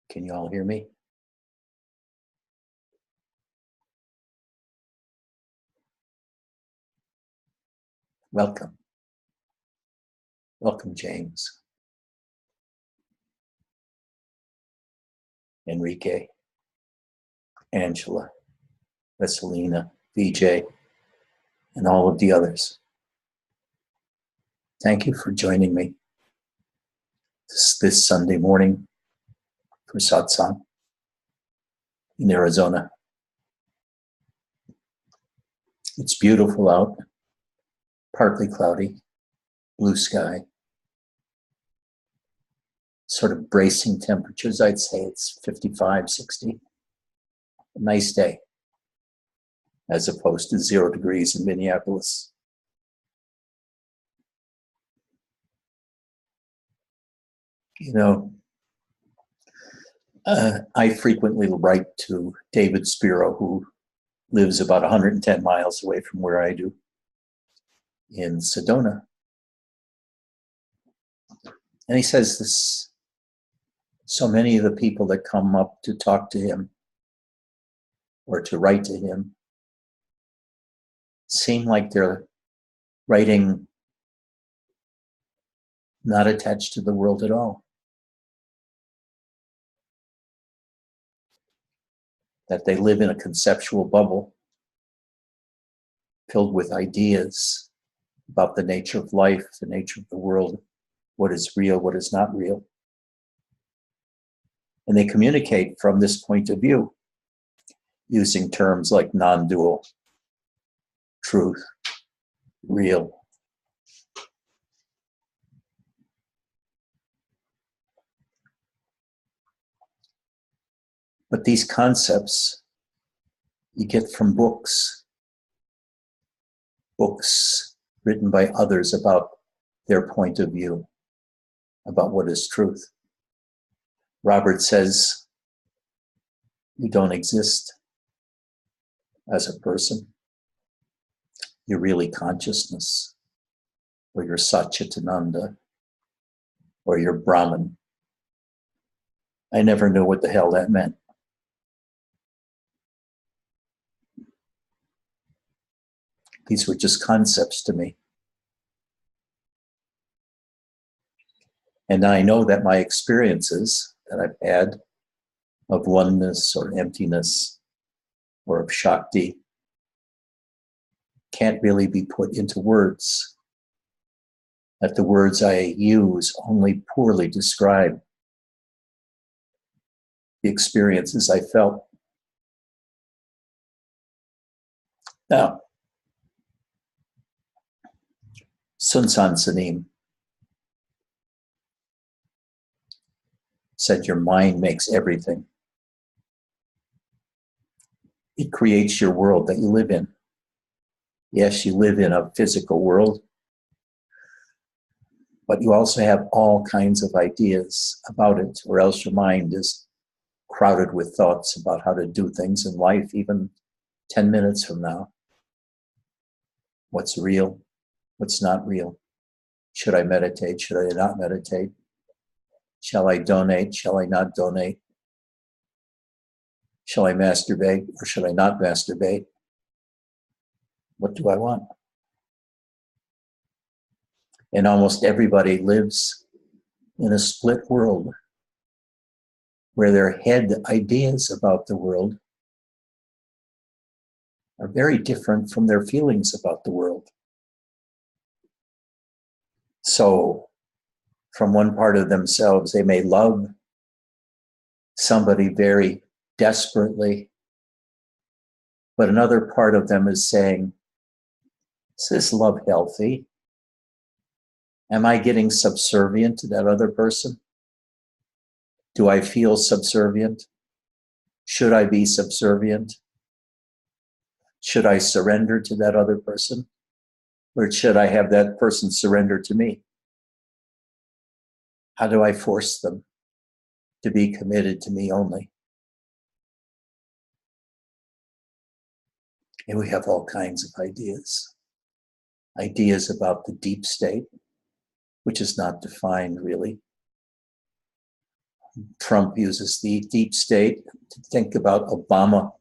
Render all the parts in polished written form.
Can you all hear me? Welcome. Welcome, James. Enrique, Angela, Vesselina, VJ, and all of the others. Thank you for joining me this Sunday morning for satsang in Arizona. It's beautiful out, partly cloudy, blue sky, sort of bracing temperatures. I'd say it's 55, 60. A nice day, as opposed to 0 degrees in Minneapolis. You know, I frequently write to David Spiro, who lives about 110 miles away from where I do, in Sedona. And he says this, so many of the people that come up to talk to him or to write to him seem like they're writing not attached to the world at all. That they live in a conceptual bubble filled with ideas about the nature of life, the nature of the world, what is real, what is not real. And they communicate from this point of view, using terms like non-dual, truth, real. But these concepts you get from books written by others about their point of view, about what is truth. Robert says, you don't exist as a person. You're really consciousness, or you're Satchitananda, or you're Brahman. I never knew what the hell that meant. These were just concepts to me. And I know that my experiences that I've had of oneness or emptiness or of Shakti can't really be put into words. That the words I use only poorly describe the experiences I felt. Now, Sun San Sanim said your mind makes everything. It creates your world that you live in. Yes, you live in a physical world, but you also have all kinds of ideas about it, or else your mind is crowded with thoughts about how to do things in life, even 10 minutes from now. What's real? What's not real? Should I meditate? Should I not meditate? Shall I donate? Shall I not donate? Shall I masturbate or should I not masturbate? What do I want? And almost everybody lives in a split world where their head ideas about the world are very different from their feelings about the world. So, from one part of themselves, they may love somebody very desperately, but another part of them is saying, is this love healthy? Am I getting subservient to that other person? Do I feel subservient? Should I be subservient? Should I surrender to that other person? Or should I have that person surrender to me? How do I force them to be committed to me only? And we have all kinds of ideas. Ideas about the deep state, which is not defined really. Trump uses the deep state to think about Obama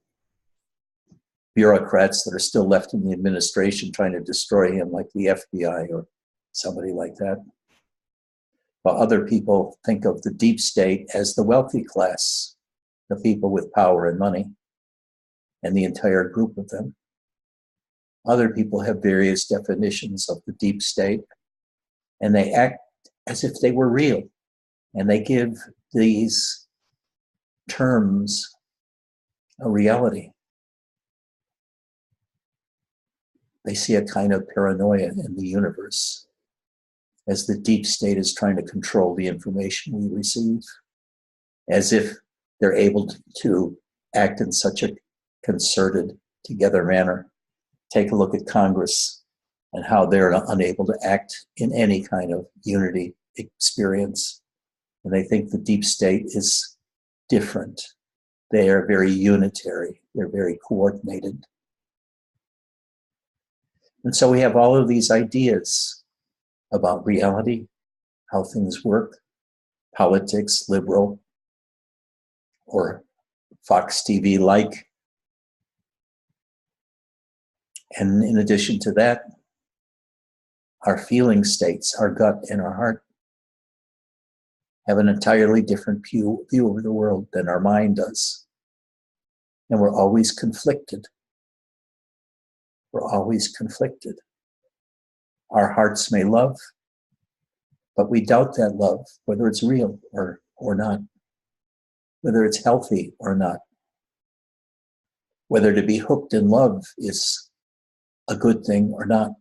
bureaucrats that are still left in the administration trying to destroy him, like the FBI or somebody like that. While other people think of the deep state as the wealthy class, the people with power and money, and the entire group of them. Other people have various definitions of the deep state, and they act as if they were real, and they give these terms a reality. They see a kind of paranoia in the universe as the deep state is trying to control the information we receive, as if they're able to act in such a concerted, together manner. Take a look at Congress and how they're unable to act in any kind of unity experience. And they think the deep state is different. They are very unitary. They're very coordinated. And so we have all of these ideas about reality, how things work, politics, liberal, or Fox TV like. And in addition to that, our feeling states, our gut and our heart, have an entirely different view of the world than our mind does. And we're always conflicted. We're always conflicted. Our hearts may love, but we doubt that love, whether it's real or not, whether it's healthy or not, whether to be hooked in love is a good thing or not.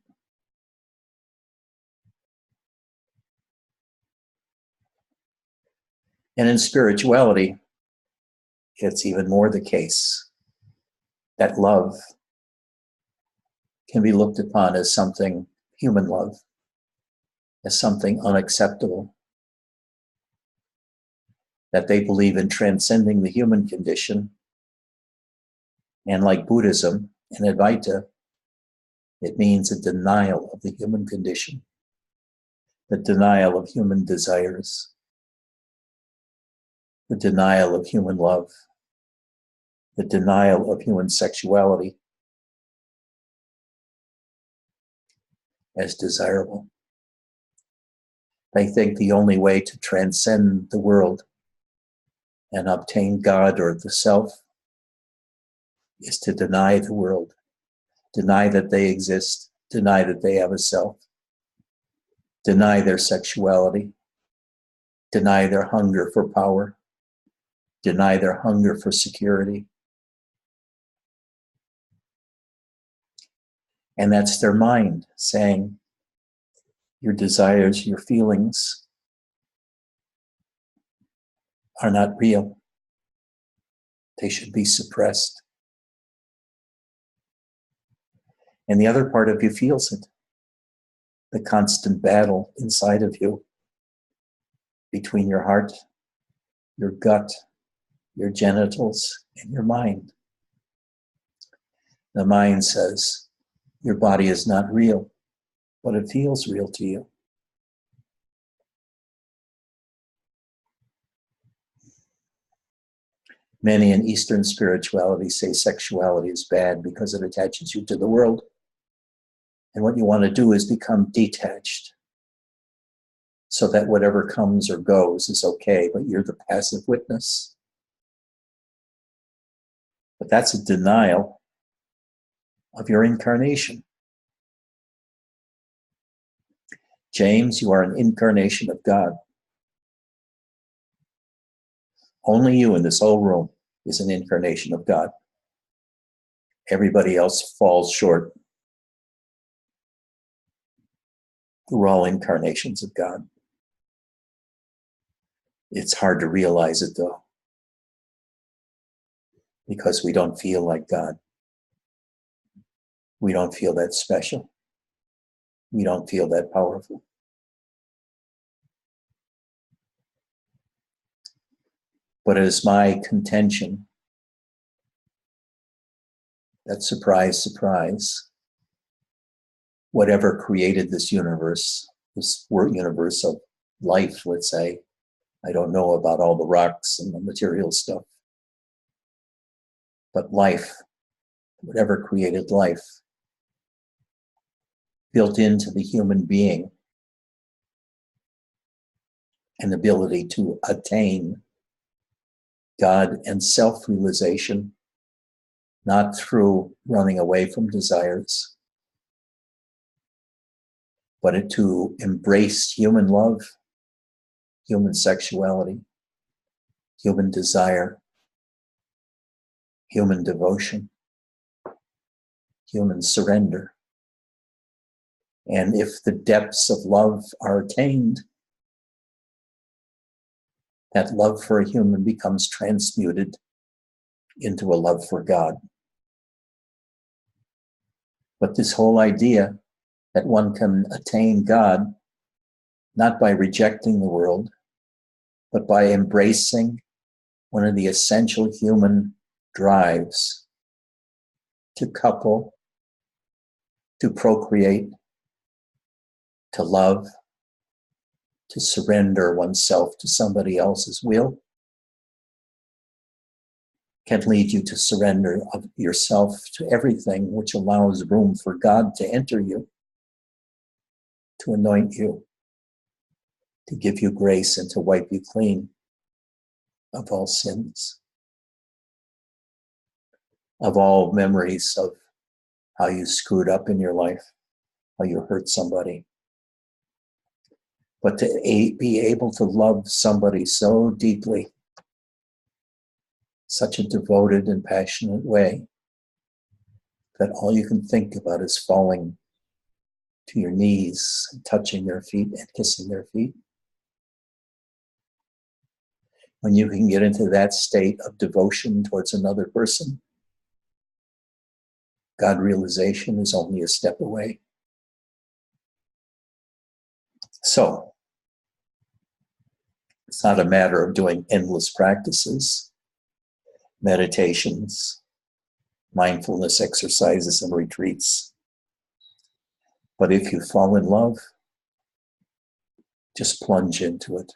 And in spirituality, it's even more the case that love can be looked upon as something, human love, as something unacceptable. That they believe in transcending the human condition. And like Buddhism and Advaita, it means a denial of the human condition, the denial of human desires, the denial of human love, the denial of human sexuality as desirable. They think the only way to transcend the world and obtain God or the self is to deny the world, deny that they exist, deny that they have a self, deny their sexuality, deny their hunger for power, deny their hunger for security. And that's their mind saying, your desires, your feelings are not real. They should be suppressed. And the other part of you feels it, the constant battle inside of you between your heart, your gut, your genitals, and your mind. The mind says, your body is not real, but it feels real to you. Many in Eastern spirituality say sexuality is bad because it attaches you to the world. And what you want to do is become detached so that whatever comes or goes is okay, but you're the passive witness. But that's a denial of your incarnation. James, you are an incarnation of God. Only you in this whole room is an incarnation of God. Everybody else falls short. We're all incarnations of God. It's hard to realize it though, because we don't feel like God. We don't feel that special. We don't feel that powerful. But it is my contention that, surprise, surprise, whatever created this universe of life, let's say, I don't know about all the rocks and the material stuff. But life, whatever created life, built into the human being an ability to attain God and self-realization, not through running away from desires, but to embrace human love, human sexuality, human desire, human devotion, human surrender. And if the depths of love are attained, that love for a human becomes transmuted into a love for God. But this whole idea that one can attain God not by rejecting the world, but by embracing one of the essential human drives to couple, to procreate, to love, to surrender oneself to somebody else's will, can lead you to surrender of yourself to everything, which allows room for God to enter you, to anoint you, to give you grace and to wipe you clean of all sins, of all memories of how you screwed up in your life, how you hurt somebody. But to be able to love somebody so deeply, such a devoted and passionate way, that all you can think about is falling to your knees, and touching their feet and kissing their feet. When you can get into that state of devotion towards another person, God realization is only a step away. So, it's not a matter of doing endless practices, meditations, mindfulness exercises, and retreats. But if you fall in love, just plunge into it.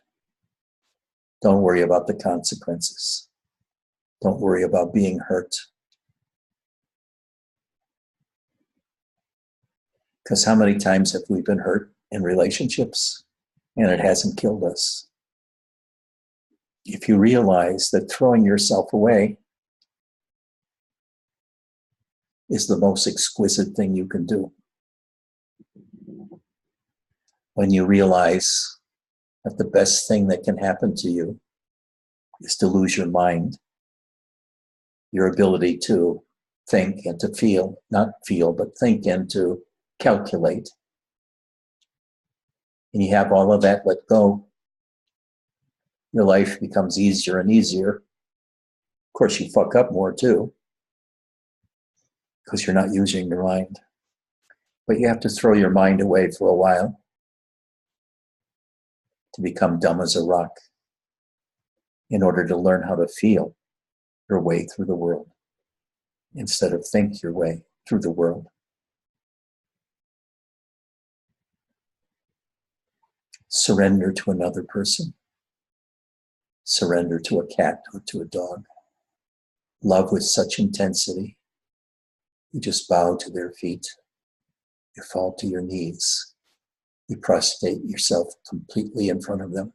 Don't worry about the consequences. Don't worry about being hurt. Because how many times have we been hurt in relationships and it hasn't killed us? If you realize that throwing yourself away is the most exquisite thing you can do, when you realize that the best thing that can happen to you is to lose your mind, your ability to think and to feel, not feel, but think and to calculate. And you have all of that let go, your life becomes easier and easier. Of course, you fuck up more too, because you're not using your mind. But you have to throw your mind away for a while to become dumb as a rock in order to learn how to feel your way through the world instead of think your way through the world. Surrender to another person. Surrender to a cat or to a dog. Love with such intensity, you just bow to their feet. You fall to your knees. You prostrate yourself completely in front of them.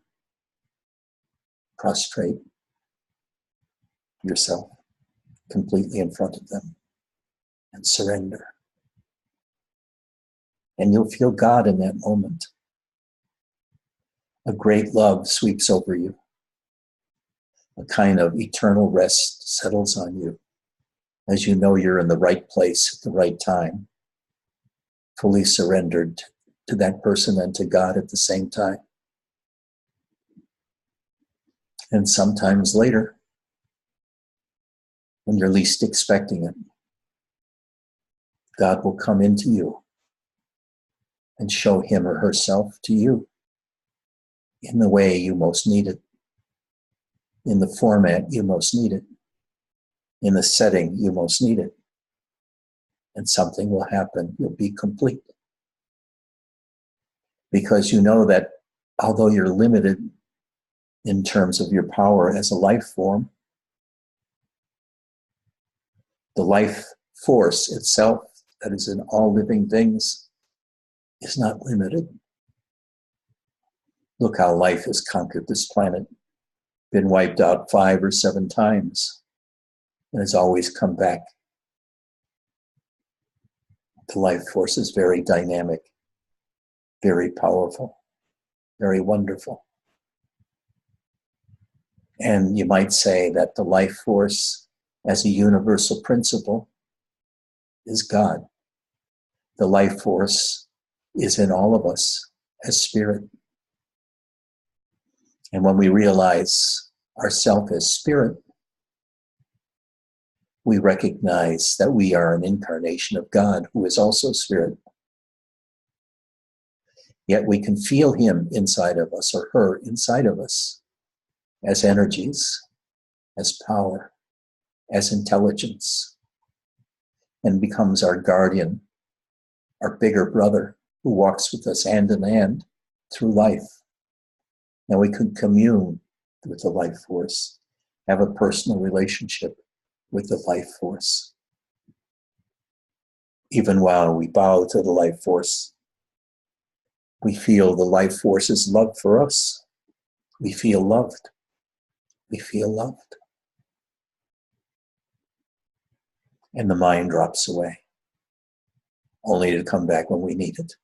Prostrate yourself completely in front of them and surrender. And you'll feel God in that moment. A great love sweeps over you. A kind of eternal rest settles on you as you know you're in the right place at the right time, fully surrendered to that person and to God at the same time. And sometimes later, when you're least expecting it, God will come into you and show him or herself to you in the way you most need it, in the format you most need it, in the setting you most need it. And something will happen. You'll be complete. Because you know that although you're limited in terms of your power as a life form. The life force itself that is in all living things is not limited. Look how life has conquered this planet, been wiped out 5 or 7 times, and has always come back. The life force is very dynamic, very powerful, very wonderful. And you might say that the life force as a universal principle is God. The life force is in all of us as spirit. And when we realize ourself as spirit, we recognize that we are an incarnation of God who is also spirit. Yet we can feel him inside of us or her inside of us as energies, as power, as intelligence, and becomes our guardian, our bigger brother who walks with us hand in hand through life. And we can commune with the life force, have a personal relationship with the life force. Even while we bow to the life force, we feel the life force's love for us. We feel loved. We feel loved. And the mind drops away, only to come back when we need it.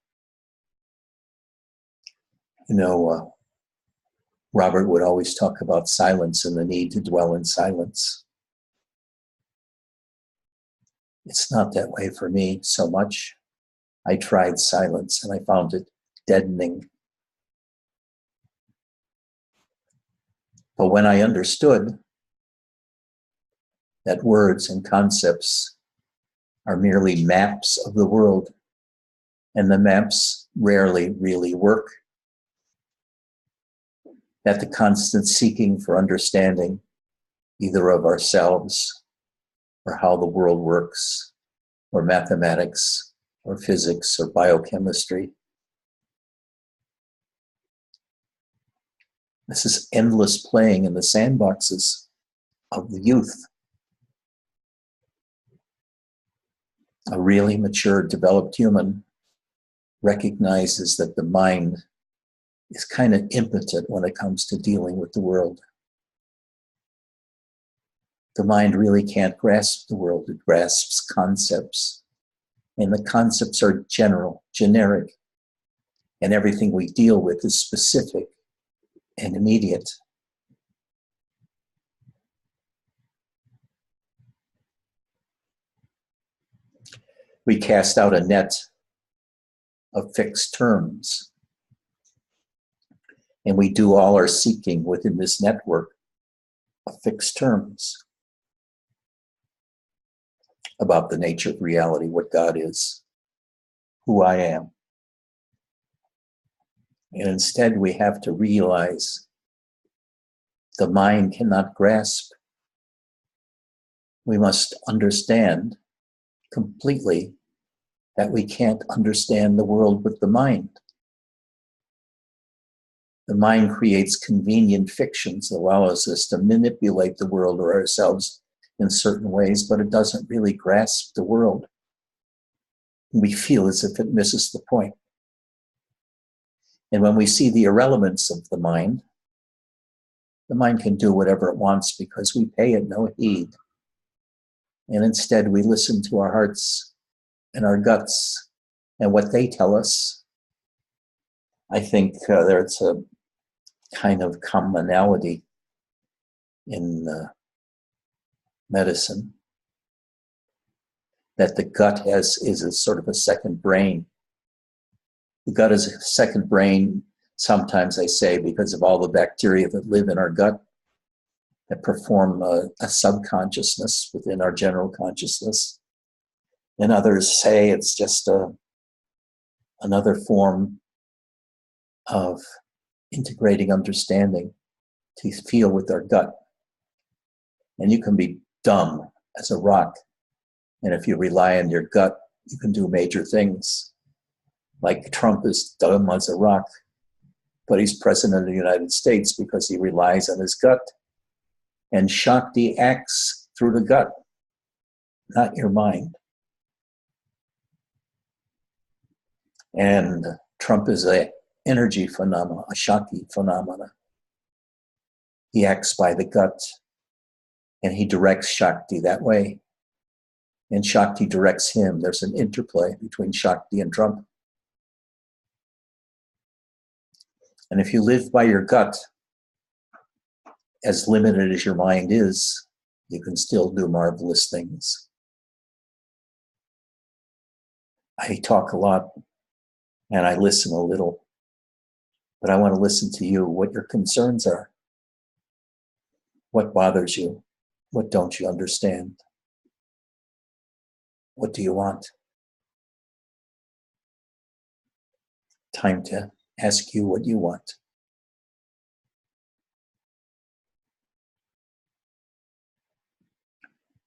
You know, Robert would always talk about silence and the need to dwell in silence. It's not that way for me so much. I tried silence and I found it deadening. But when I understood that words and concepts are merely maps of the world, and the maps rarely really work, that the constant seeking for understanding, either of ourselves or how the world works, or mathematics, or physics, or biochemistry, this is endless playing in the sandboxes of the youth. A really mature, developed human recognizes that the mind is kind of impotent when it comes to dealing with the world. The mind really can't grasp the world. It grasps concepts. And the concepts are general, generic. And everything we deal with is specific and immediate. We cast out a net of fixed terms. And we do all our seeking within this network of fixed terms about the nature of reality, what God is, who I am. And instead, we have to realize the mind cannot grasp. We must understand completely that we can't understand the world with the mind. The mind creates convenient fictions that allows us to manipulate the world or ourselves in certain ways, but it doesn't really grasp the world. We feel as if it misses the point. And when we see the irrelevance of the mind can do whatever it wants because we pay it no heed. And instead we listen to our hearts and our guts and what they tell us. I think there's a kind of commonality in medicine that the gut is a sort of a second brain. The gut is a second brain, sometimes I say, because of all the bacteria that live in our gut that perform a subconsciousness within our general consciousness. And others say it's just another form of integrating understanding to feel with our gut. And you can be dumb as a rock. And if you rely on your gut, you can do major things. Like Trump is dumb as a rock, but he's president of the United States because he relies on his gut. And Shakti acts through the gut, not your mind. And Trump is an energy phenomena, a Shakti phenomena. He acts by the gut, and he directs Shakti that way. And Shakti directs him. There's an interplay between Shakti and Trump. And if you live by your gut, as limited as your mind is, you can still do marvelous things. I talk a lot and I listen a little, but I want to listen to you, what your concerns are. What bothers you? What don't you understand? What do you want? Time to ask you what you want.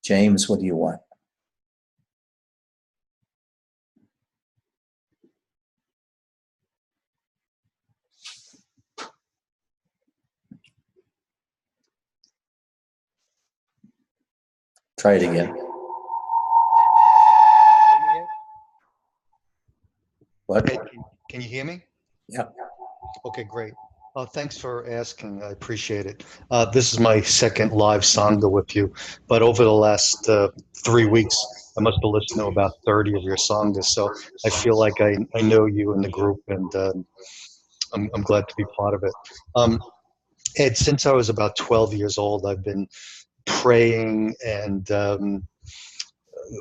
James, what do you want? Try it again. What? Hey, can you hear me? Yeah. Okay, great. Thanks for asking. I appreciate it. This is my second live Sangha with you, but over the last 3 weeks, I must have listened to about 30 of your Sanghas, so I feel like I know you in the group, and I'm glad to be part of it. Ed, since I was about 12 years old, I've been praying and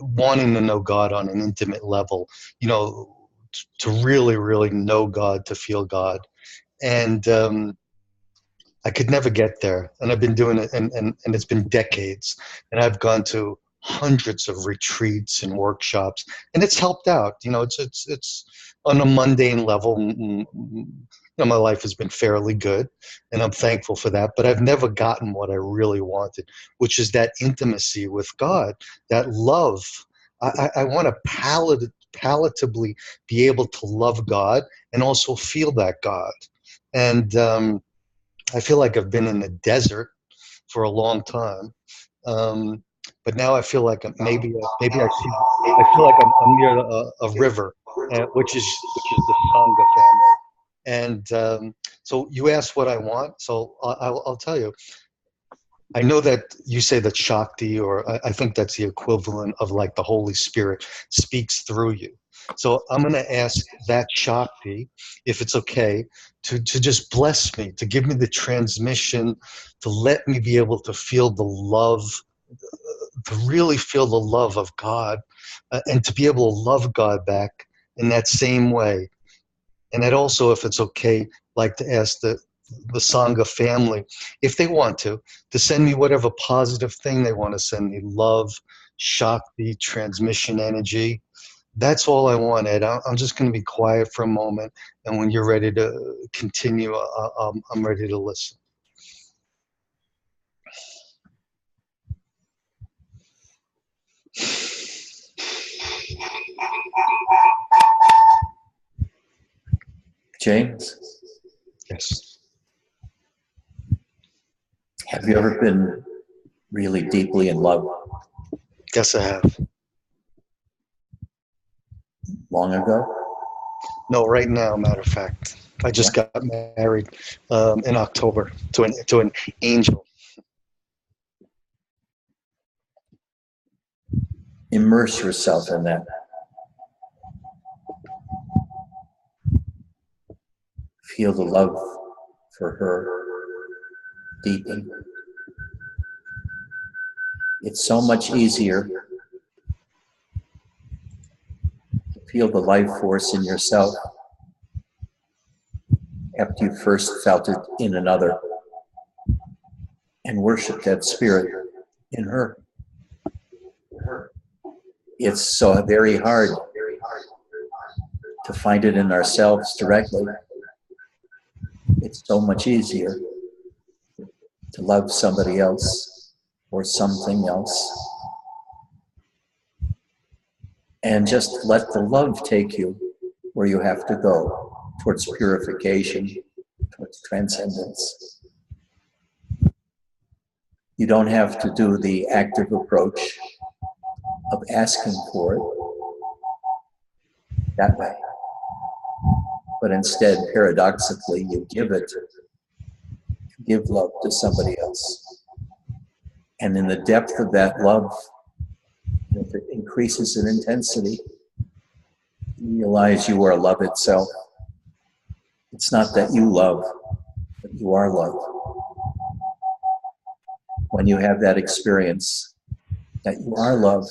wanting to know God on an intimate level, you know, to really, really know God, to feel God. And I could never get there. And I've been doing it, and it's been decades. And I've gone to hundreds of retreats and workshops, and it's helped out. You know, it's on a mundane level. You know, my life has been fairly good, and I'm thankful for that. But I've never gotten what I really wanted, which is that intimacy with God, that love. I want to palatably be able to love God and also feel that God. And I feel like I've been in the desert for a long time, but now I feel like maybe I feel like I'm near a river, which is the Sangha family. And so you asked what I want, so I'll tell you. I know that you say that Shakti, or I think that's the equivalent of like the Holy Spirit, speaks through you. So I'm going to ask that Shakti, if it's okay, to just bless me, to give me the transmission, to let me be able to feel the love, to really feel the love of God, and to be able to love God back in that same way. And I'd also, if it's okay, like to ask the Sangha family, if they want to send me whatever positive thing they want to send me, love, Shakti, transmission energy. That's all I want, Ed. I'm just going to be quiet for a moment, and when you're ready to continue, I'm ready to listen. James? Yes. Have you ever been really deeply in love? Yes, I have. Long ago? No, right now, matter of fact. I just got married in October to an angel. Immerse yourself in that. Feel the love for her deepen. It's so much easier to feel the life force in yourself after you first felt it in another, and worship that spirit in her. It's so very hard to find it in ourselves directly. It's so much easier to love somebody else or something else. And just let the love take you where you have to go, towards purification, towards transcendence. You don't have to do the active approach of asking for it that way. But instead, paradoxically, you give love to somebody else. And in the depth of that love, if it increases in intensity, you realize you are love itself. It's not that you love, but you are love. When you have that experience that you are love,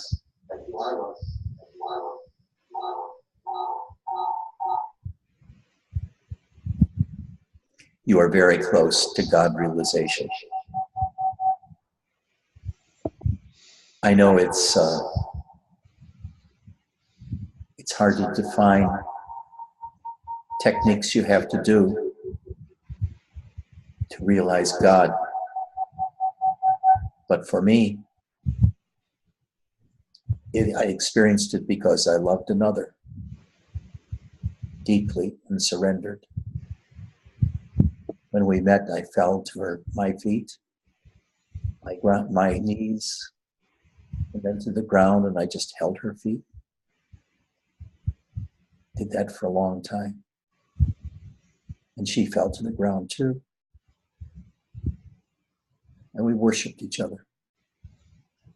you are very close to God realization. I know it's hard to define techniques you have to do to realize God. But for me, I experienced it because I loved another deeply and surrendered. When we met, I fell to my feet, my knees, and then to the ground, and I just held her feet. Did that for a long time. And she fell to the ground too. And we worshiped each other,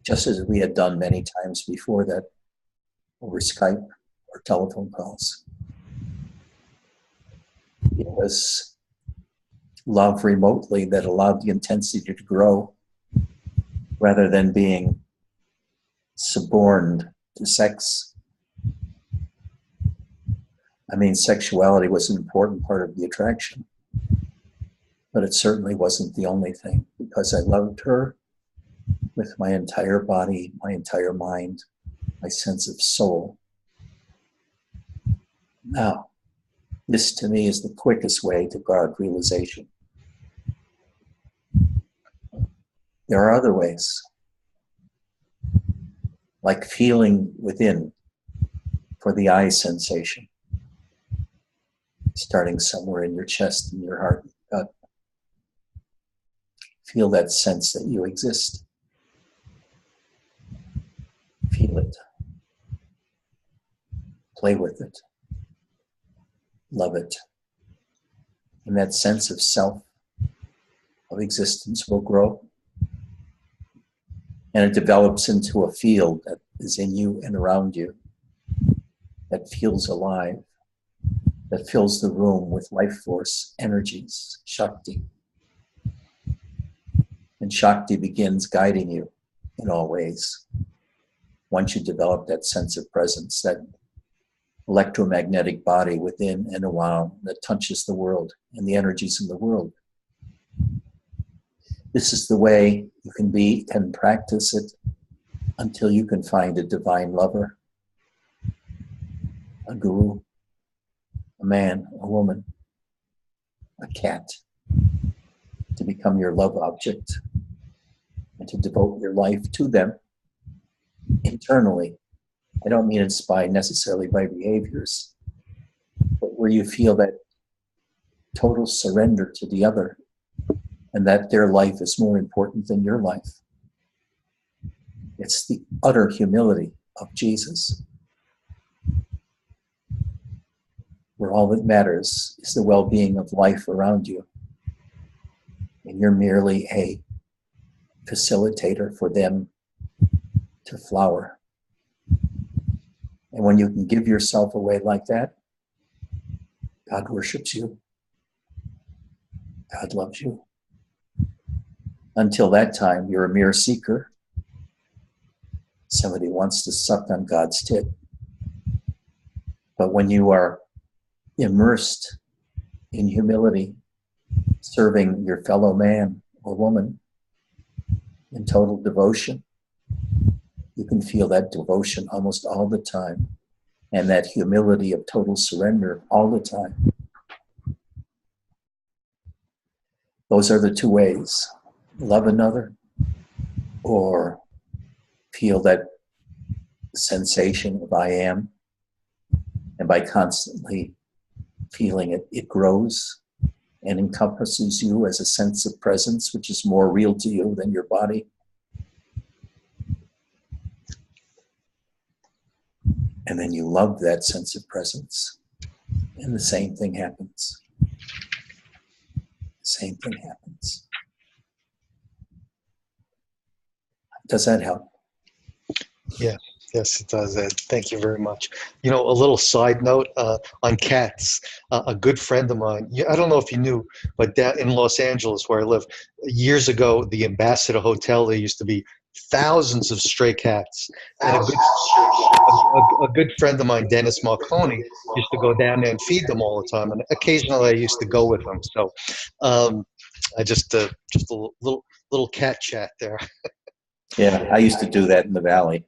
just as we had done many times before that, over Skype or telephone calls. It was love remotely that allowed the intensity to grow, rather than being suborned to sex. I mean, sexuality was an important part of the attraction, but it certainly wasn't the only thing, because I loved her with my entire body, my entire mind, my sense of soul. Now, this to me is the quickest way to God realization. There are other ways, like feeling within for the eye sensation, starting somewhere in your chest and your heart and gut. Feel that sense that you exist. Feel it. Play with it. Love it. And that sense of self, of existence will grow. And it develops into a field that is in you and around you, that feels alive, that fills the room with life force, energies, Shakti. And Shakti begins guiding you in all ways. Once you develop that sense of presence, that electromagnetic body within and around that touches the world and the energies in the world. This is the way you can practice it until you can find a divine lover, a guru, a man, a woman, a cat, to become your love object and to devote your life to them internally. I don't mean it's necessarily by behaviors, but where you feel that total surrender to the other and that their life is more important than your life. It's the utter humility of Jesus, where all that matters is the well-being of life around you. And you're merely a facilitator for them to flower. And when you can give yourself away like that, God worships you. God loves you. Until that time, you're a mere seeker. Somebody wants to suck on God's tit. But when you are immersed in humility, serving your fellow man or woman in total devotion, you can feel that devotion almost all the time, and that humility of total surrender all the time. Those are the two ways. Love another, or feel that sensation of I am, and by constantly feeling it, it grows and encompasses you as a sense of presence, which is more real to you than your body. And then you love that sense of presence. And the same thing happens. The same thing happens. Does that help? Yeah, yes, it does, Ed. Thank you very much. You know, a little side note on cats. A good friend of mine, I don't know if you knew, but down in Los Angeles, where I live, years ago, the Ambassador Hotel, there used to be thousands of stray cats. And a good friend of mine, Dennis Marconi, used to go down there and feed them all the time. And occasionally I used to go with him. So I just a little cat chat there. Yeah, I used to do that in the Valley,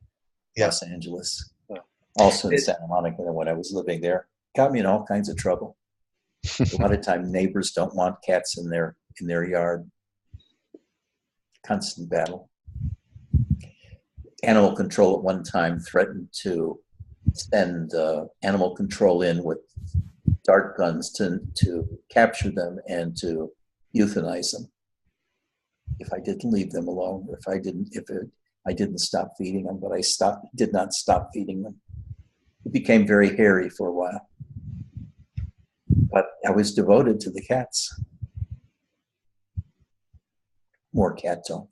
Yeah. Los Angeles. Also in Santa Monica when I was living there. Got me in all kinds of trouble. A lot of time neighbors don't want cats in their yard. Constant battle. Animal control at one time threatened to send animal control in with dart guns to capture them and to euthanize them if I didn't leave them alone, if I didn't stop feeding them, but I did not stop feeding them. It became very hairy for a while. But I was devoted to the cats. More cat talk.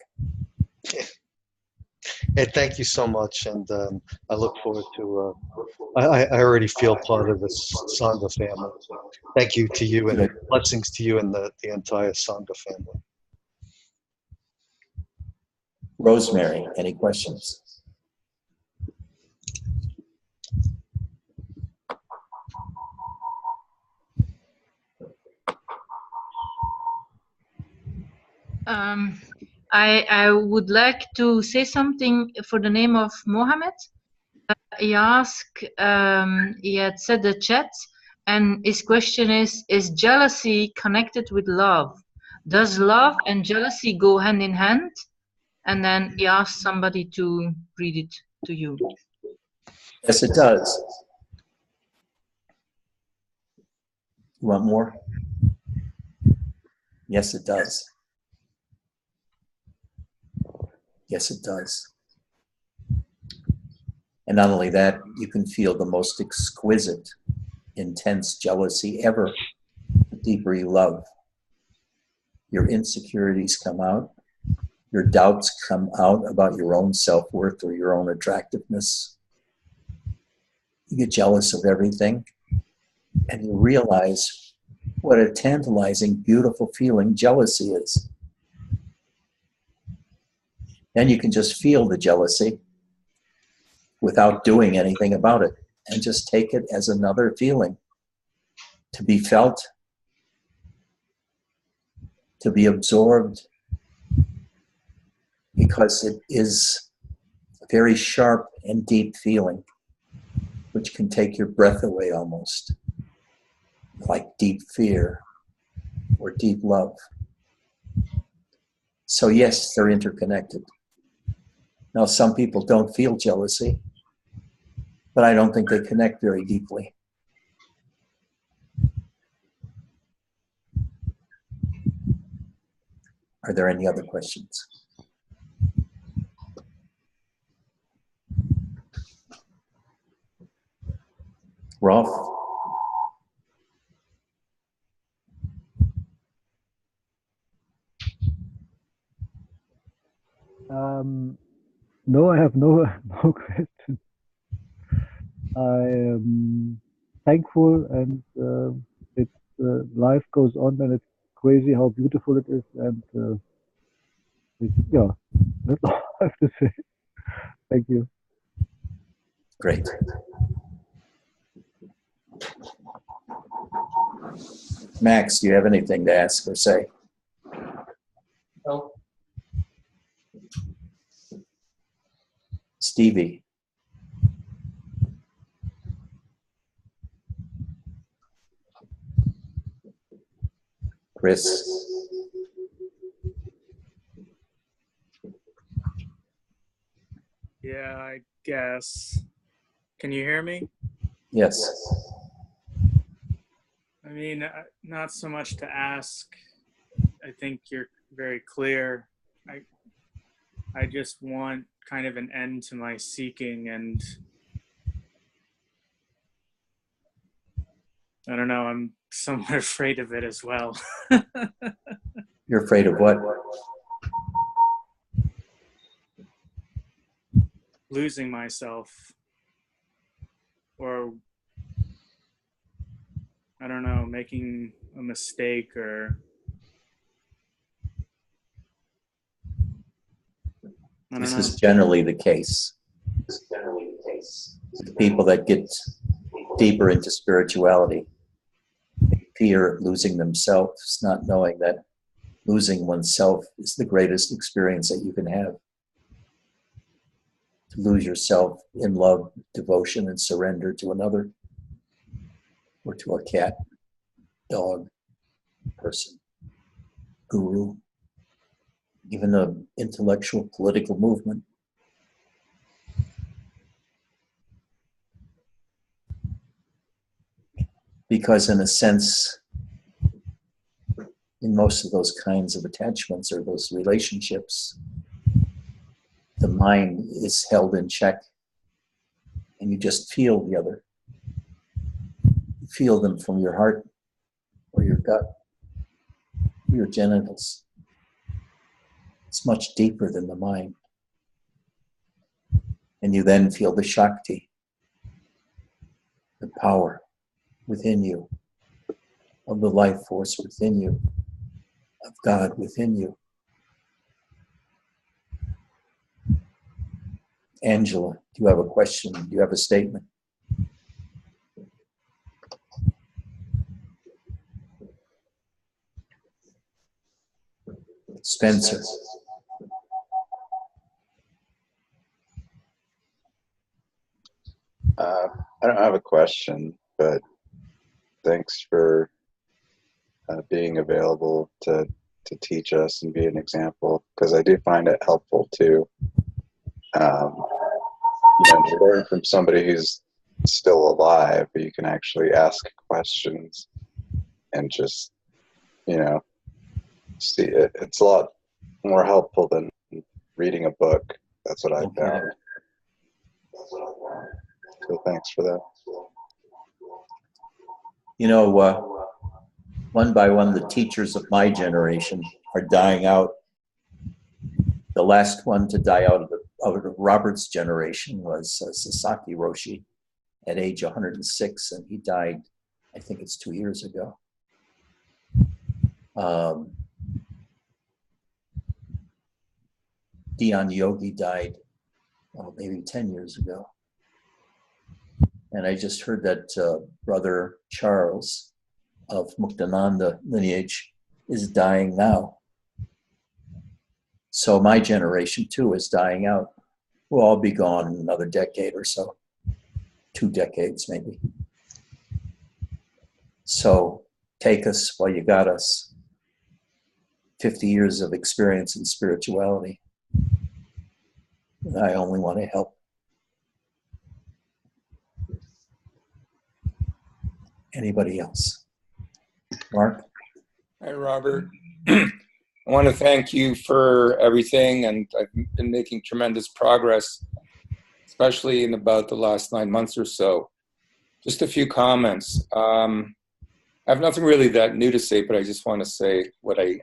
Ed, thank you so much, and I look forward to. I already feel part of this Sangha family. Thank you to you, and blessings to you and the entire Sangha family. Rosemary, any questions? I would like to say something for the name of Mohammed. He had said the chat, and his question is jealousy connected with love? Does love and jealousy go hand in hand? And then he asked somebody to read it to you. Yes, it does. You want more? Yes, it does. Yes, it does. And not only that, you can feel the most exquisite, intense jealousy ever. The deeper you love, your insecurities come out, your doubts come out about your own self-worth or your own attractiveness. You get jealous of everything, and you realize what a tantalizing, beautiful feeling jealousy is. Then you can just feel the jealousy without doing anything about it, and just take it as another feeling to be felt, to be absorbed, because it is a very sharp and deep feeling, which can take your breath away almost, like deep fear or deep love. So yes, they're interconnected. Now, some people don't feel jealousy, but I don't think they connect very deeply. Are there any other questions? Rolf? No, I have no question. I am thankful, and life goes on, and it's crazy how beautiful it is, and yeah, that's all I have to say. Thank you. Great. Max, do you have anything to ask or say? No. Stevie? Chris? Yeah, I guess. Can you hear me? Yes. mean, not so much to ask. I think you're very clear. I just want kind of an end to my seeking, and I don't know, I'm somewhat afraid of it as well. You're afraid of what? Losing myself, or I don't know, making a mistake, or I don't This know. is generally the case. The people that get deeper into spirituality, they fear losing themselves, not knowing that losing oneself is the greatest experience that you can have. To lose yourself in love, devotion, and surrender to another, or to a cat, dog, person, guru, even an intellectual political movement. Because in a sense, in most of those kinds of attachments or those relationships, the mind is held in check and you just feel the other. You feel them from your heart or your gut, or your genitals. It's much deeper than the mind. And you then feel the Shakti, the power within you, of the life force within you, of God within you. Angela, do you have a question? Do you have a statement? Spencer. I don't have a question, but thanks for being available to teach us and be an example, because I do find it helpful to to learn from somebody who's still alive, but you can actually ask questions and just see it. It's a lot more helpful than reading a book. That's what I found. So thanks for that. One by one, the teachers of my generation are dying out. The last one to die out of Robert's generation was Sasaki Roshi at age 106, and he died, I think it's 2 years ago. Dion Yogi died maybe 10 years ago. And I just heard that Brother Charles of Muktananda lineage is dying now. So my generation too is dying out. We'll all be gone in another decade or so, 2 decades maybe. So take us while you got us. 50 years of experience in spirituality. I only want to help. Anybody else? Mark? Hi, Robert. I want to thank you for everything, and I've been making tremendous progress, especially in about the last 9 months or so. Just a few comments. I have nothing really that new to say, but I just want to say what I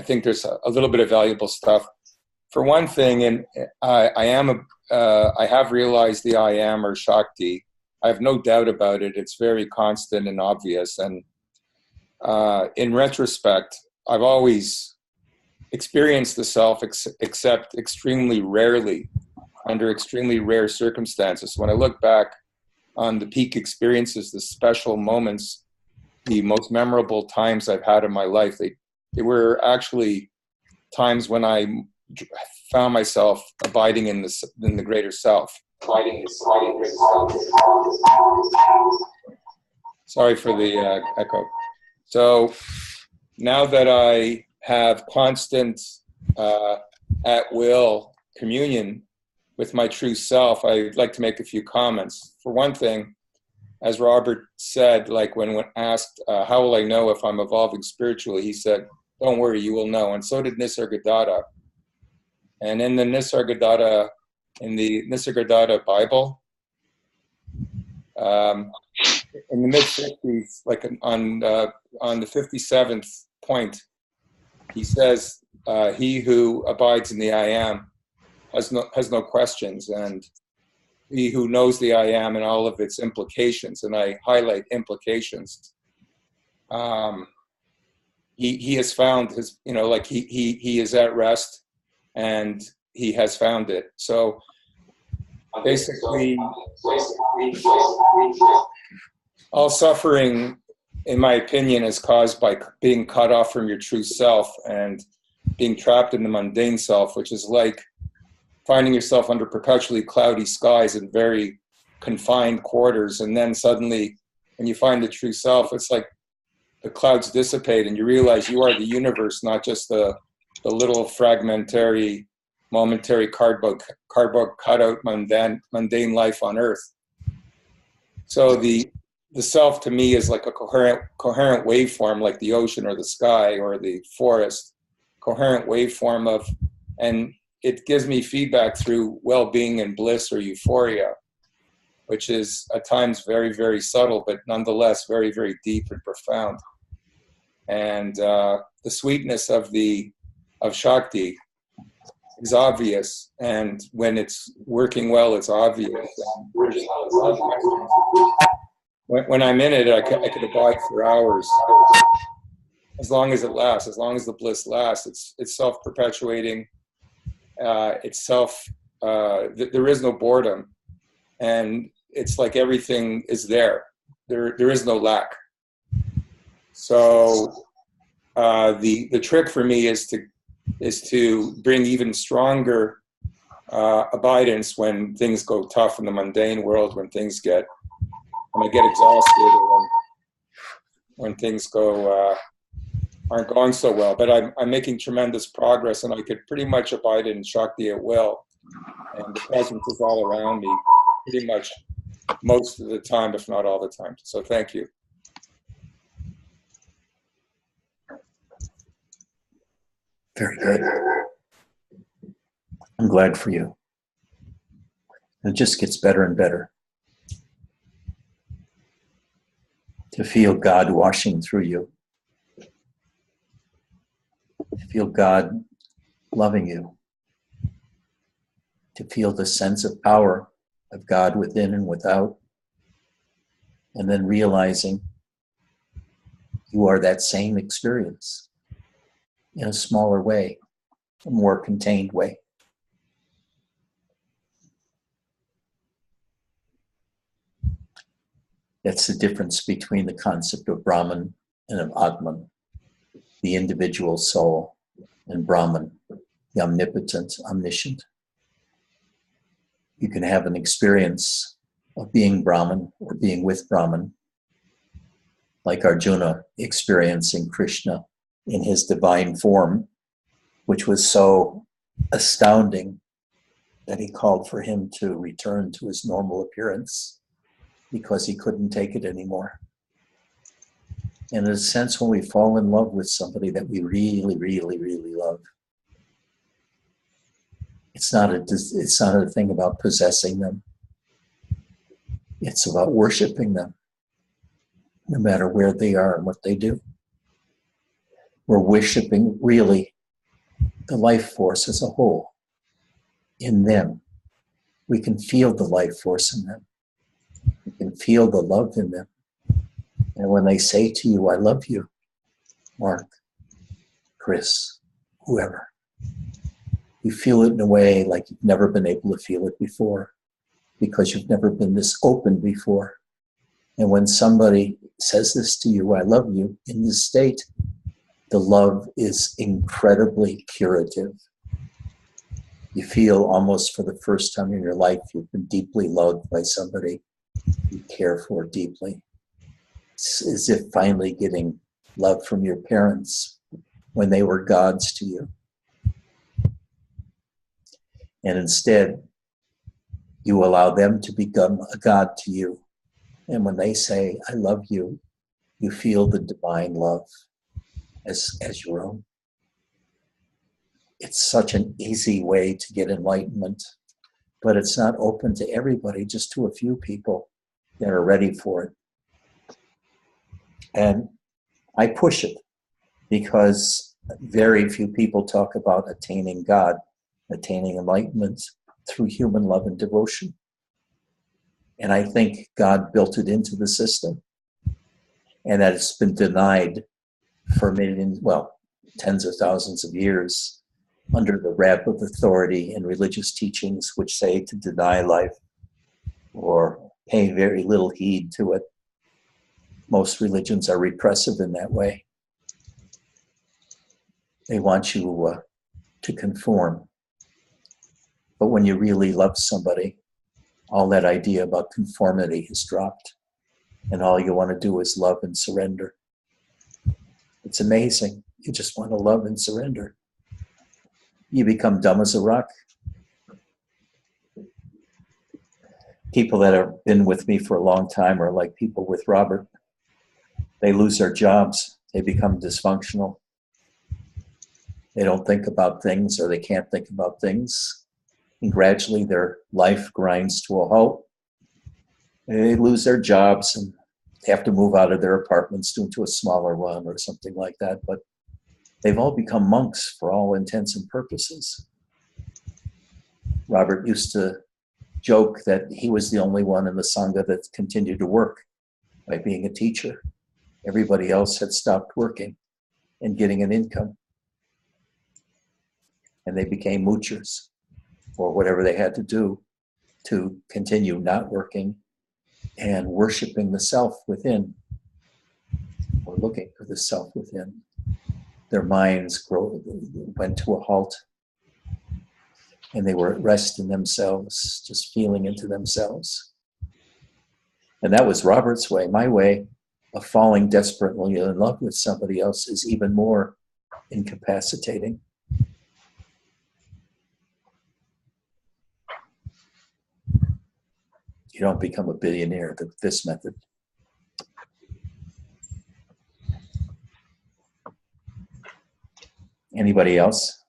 think there's a little bit of valuable stuff. For one thing, and I have realized the I am, or Shakti. I have no doubt about it. It's very constant and obvious. And in retrospect, I've always experienced the self, except extremely rarely, under extremely rare circumstances. When I look back on the peak experiences, the special moments, the most memorable times I've had in my life, they were actually times when I found myself abiding in the greater self. Sorry for the echo. So now that I have constant at will communion with my true self, I'd like to make a few comments. For one thing, as Robert said, like when asked, how will I know if I'm evolving spiritually? He said, don't worry, you will know. And so did Nisargadatta. And in the Nisargadatta Bible, in the mid-50s, like on the 57th point, he says, he who abides in the I am has no questions, and he who knows the I am and all of its implications, and I highlight implications, he has found his, like he is at rest, and he has found it. So basically, all suffering, in my opinion, is caused by being cut off from your true self and being trapped in the mundane self, which is like finding yourself under perpetually cloudy skies in very confined quarters. And then suddenly, when you find the true self, it's like the clouds dissipate and you realize you are the universe, not just the little fragmentary, momentary cardboard cutout mundane life on Earth. So the self to me is like a coherent waveform, like the ocean or the sky or the forest, coherent waveform of, and it gives me feedback through well-being and bliss or euphoria, which is at times very, very subtle, but nonetheless very, very deep and profound. And the sweetness of Shakti is obvious, and when it's working well, it's obvious. When I'm in it, I could abide for hours, as long as it lasts, as long as the bliss lasts. It's self-perpetuating. There is no boredom, and it's like everything is there. There is no lack. So the trick for me is to bring even stronger abidance when things go tough in the mundane world, when I get exhausted, or when things aren't going so well. But I'm making tremendous progress, and I could pretty much abide in Shakti at will. And the presence is all around me pretty much most of the time, if not all the time. So thank you. Very good. I'm glad for you. It just gets better and better. To feel God washing through you. To feel God loving you. To feel the sense of power of God within and without. And then realizing you are that same experience in a smaller way, a more contained way. That's the difference between the concept of Brahman and of Atman, the individual soul, and Brahman, the omnipotent, omniscient. You can have an experience of being Brahman or being with Brahman, like Arjuna experiencing Krishna in his divine form, which was so astounding that he called for him to return to his normal appearance because he couldn't take it anymore. And in a sense, when we fall in love with somebody that we really, really, really love, it's not a thing about possessing them. It's about worshiping them, no matter where they are and what they do. We're worshiping really the life force as a whole in them. We can feel the life force in them. We can feel the love in them. And when they say to you, I love you, Mark, Chris, whoever, you feel it in a way like you've never been able to feel it before, because you've never been this open before. And when somebody says this to you, I love you, in this state, the love is incredibly curative. You feel almost for the first time in your life, you've been deeply loved by somebody you care for deeply. It's as if finally getting love from your parents when they were gods to you. And instead, you allow them to become a god to you. And when they say, I love you, you feel the divine love as your own. It's such an easy way to get enlightenment, but it's not open to everybody, just to a few people that are ready for it. And I push it because very few people talk about attaining God, attaining enlightenment through human love and devotion. And I think God built it into the system, and that it's been denied for millions, well, tens of thousands of years under the wrap of authority and religious teachings which say to deny life or pay very little heed to it. Most religions are repressive in that way. They want you to conform. But when you really love somebody, all that idea about conformity is dropped, and all you want to do is love and surrender. It's amazing. You just want to love and surrender. You become dumb as a rock. People that have been with me for a long time are like people with Robert. They lose their jobs. They become dysfunctional. They don't think about things, or they can't think about things. And gradually their life grinds to a halt. They lose their jobs and have to move out of their apartments into a smaller one or something like that. But they've all become monks for all intents and purposes. Robert used to joke that he was the only one in the Sangha that continued to work by being a teacher. Everybody else had stopped working and getting an income. And they became moochers, or whatever they had to do to continue not working and worshiping the self within, or looking for the self within. Their minds went to a halt, and they were at rest in themselves, just feeling into themselves. And that was Robert's way. My way of falling desperately in love with somebody else is even more incapacitating. You don't become a billionaire with this method. Anybody else?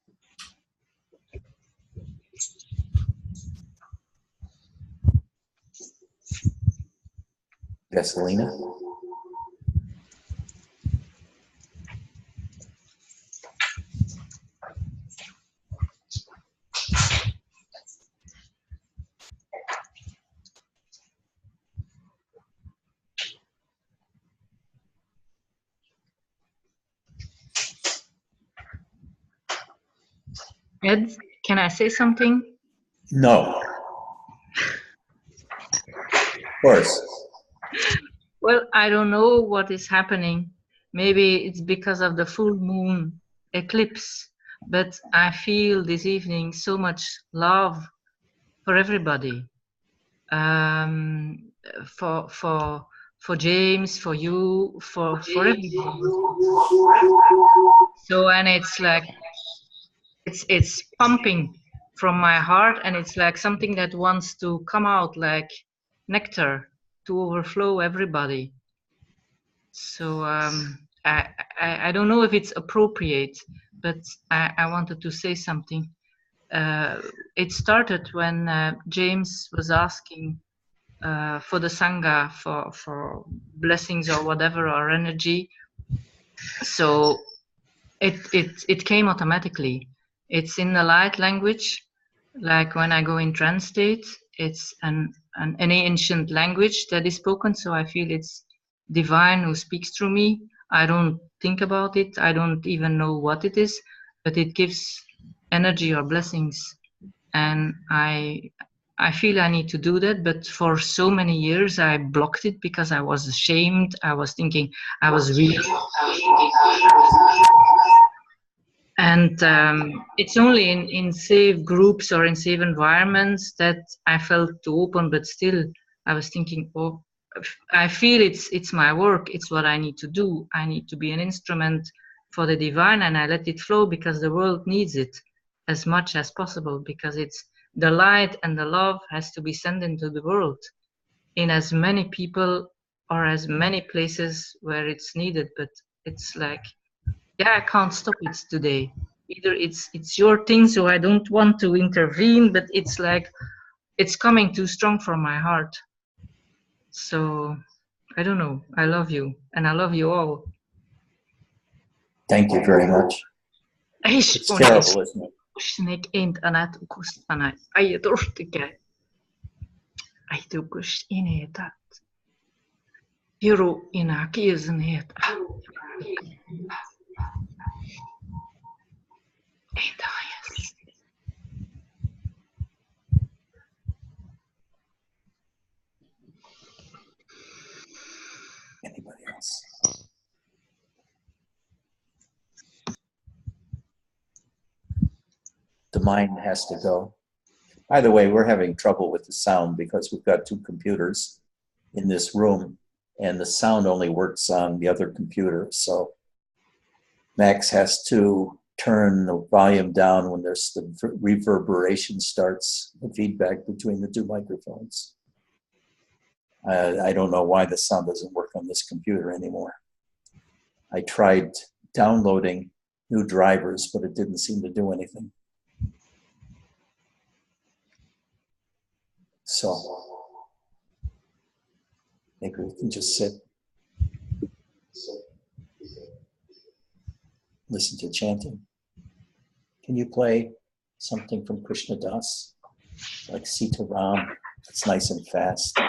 Gasolina? Ed, can I say something? No. Of course. Well, I don't know what is happening. Maybe it's because of the full moon eclipse, but I feel this evening so much love for everybody. For James, for you, for everybody. So, and it's like it's pumping from my heart, and it's like something that wants to come out like nectar to overflow everybody. So I don't know if it's appropriate, but I wanted to say something. It started when James was asking for the Sangha, for blessings or whatever, or energy. So it came automatically. It's in the light language, like when I go in trance state, it's an ancient language that is spoken, so I feel it's divine who speaks through me. I don't think about it, I don't even know what it is, but it gives energy or blessings. And I feel I need to do that, but for so many years I blocked it because I was ashamed. I was thinking I was really... And it's only in safe groups or in safe environments that I felt too open, but still I was thinking, oh, I feel it's my work, it's what I need to do. I need to be an instrument for the divine, and I let it flow because the world needs it as much as possible, because it's the light and the love has to be sent into the world. in as many people or as many places where it's needed, but it's like, yeah, I can't stop it today. Either it's your thing, so I don't want to intervene, but it's like it's coming too strong from my heart. So I don't know. I love you, and I love you all. Thank you very much. It's terrible, isn't it? Snake ain't anat kustana. Ay dortike. Ay tu kush inetat. Hero inaki isn't it? Anybody else? The mind has to go. By the way, we're having trouble with the sound because we've got two computers in this room and the sound only works on the other computer. So Max has to turn the volume down when there's the reverberation starts, the feedback between the two microphones. I don't know why the sound doesn't work on this computer anymore. I tried downloading new drivers, but it didn't seem to do anything. So maybe we can just sit, listen to chanting. Can you play something from Krishna Das, like Sita Ram? It's nice and fast.